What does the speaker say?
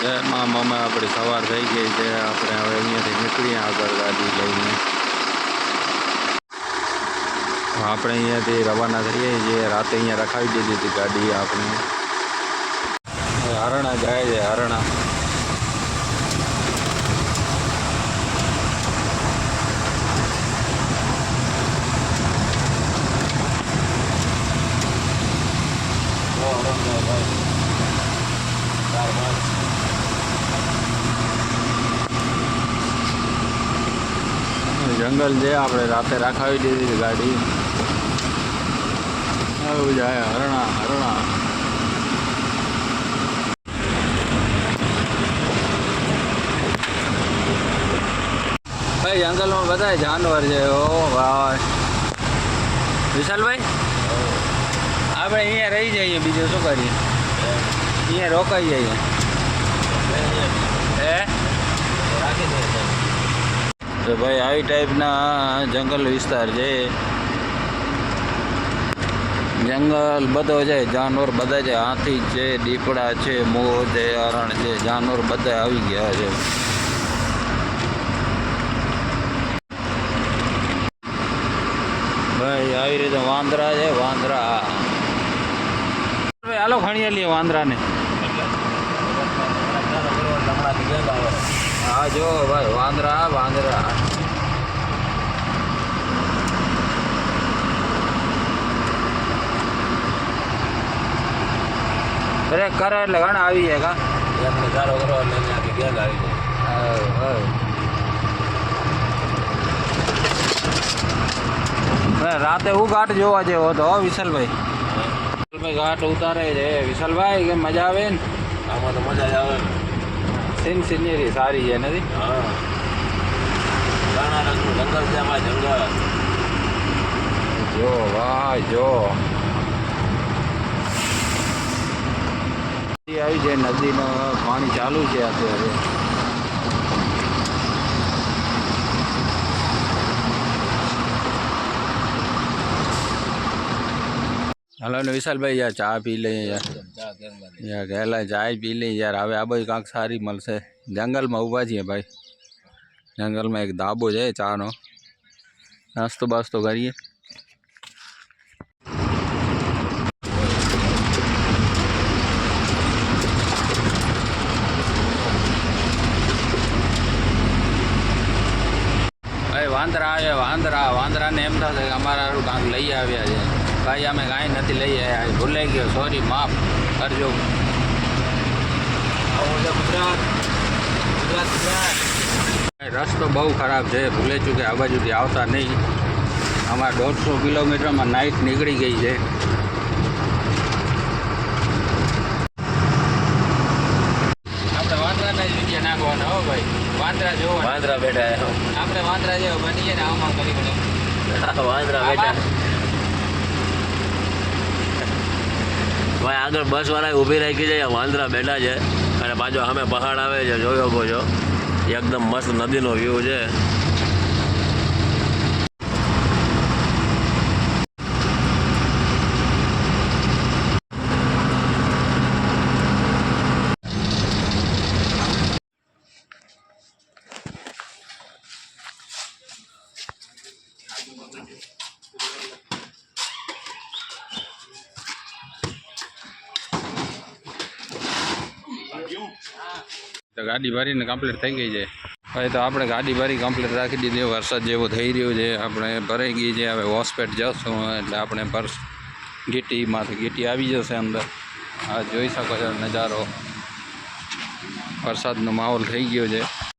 એમાં મમ્મી આપણે સવાર થઈ ગઈ છે. આપણે હવે અહીંયાથી નીકળીએ આગળ ગાડી લઈને. આપણે અહીંયાથી રવાના થઈએ છીએ. રાતે અહીંયા રખાવી દીધી હતી ગાડી આપણે. હરણા જાય છે. હરણા જંગલ છે. આપણે રાતે રખાવી દીધી ગાડી. આવું જાય હરણા હરણા. ભાઈ જંગલમાં બધા જાનવર છે. ઓ ભાઈ વિશાલભાઈ આપણે અહીંયા રહી જઈએ. બીજું શું કરીએ? અહીંયા રોકાઈ જઈએ. તો ભાઈ આવી ટાઈપના જંગલ વિસ્તાર છે. જંગલ બધો છે. જાનવર બધા છે. હાથી છે, દીપડા છે, મોર છે, હરણ છે. જાનવર બધા આવી ગયા છે. ભાઈ આવી રીતે વાંદરા છે. વાંદરા ભાઈ હાલો ખણીએ લઈએ વાંદરાને. હા જો ભાઈ વાંદરા વાંદરા. બ્રેક કરો એટલે ઘણા આવી જાય. કા ચારો કરો એટલે ગેંગ આવી જાય. રાતે હું ઘાટ જોવા જેવો હતો વિશાલભાઈ. વિશાલભાઈ ઘાટ ઉતારે છે. વિશાલભાઈ કે મજા આવે ને? આમાં તો મજા જ આવે ને. સિનરી સારી છે નથી? હા ઘણા રંગનું જંગલ છે આમાં. જંગલ જો ભાઈ જો આવી છે. નદીનો પાણી ચાલુ છે અત્યારે. હાલો ને વિશાલભાઈ યાર ચા પી લઈએ યાર. ગયેલા ચાય પી લઈએ યાર. હવે આ બાજુ કાંક સારી મળશે. જંગલમાં ઊભા છીએ ભાઈ. જંગલમાં એક ધાબો છે ચાનો. નાસ્તો બાસ્તો કરીએ. ભાઈ વાંદરા આવ્યા. વાંદરાને એમ થશે કે અમારા કાંક લઈ આવ્યા છે. ભાઈ અમે કાંઈ નથી લઈ આવ્યા. ભૂલાઈ ગયો. સોરી માફ કરજો. રસ્તો બહુ ખરાબ છે. ભૂલે ચૂકે આ બાજુથી આવતા નહીં. અમારા 150 કિલોમીટરમાં નાઇટ નીકળી ગઈ છે. આપણે વાંદરાના જ વિડીયો નાખવાના હો ભાઈ. વાંદરા જોવા વાંદરા બેઠા. આપણે વાંદરા જેવો બનીએ ને આમાં કરી પડે. વાંદરા બેઠા ભાઈ. આગળ બસ વાળા ઊભી રાખી છે. વાંદરા બેઠા છે અને પાછો સામે પહાડ આવે છે. જોયો ગો છો એકદમ મસ્ત નદીનો વ્યૂ છે. તો ગાડી ભરીને કમ્પ્લીટ થઈ ગઈ છે ભાઈ. તો આપણે ગાડી ભરી કમ્પ્લીટ રાખી દીધી. વરસાદ જેવો થઈ રહ્યો છે. આપણે ભરાઈ ગઈ છે. હવે હોસ્પેટ જશું એટલે આપણે પર્સ ગીટીમાંથી ગીટી આવી જશે અંદર. આ જોઈ શકો છો નજારો. વરસાદનો માહોલ થઈ ગયો છે.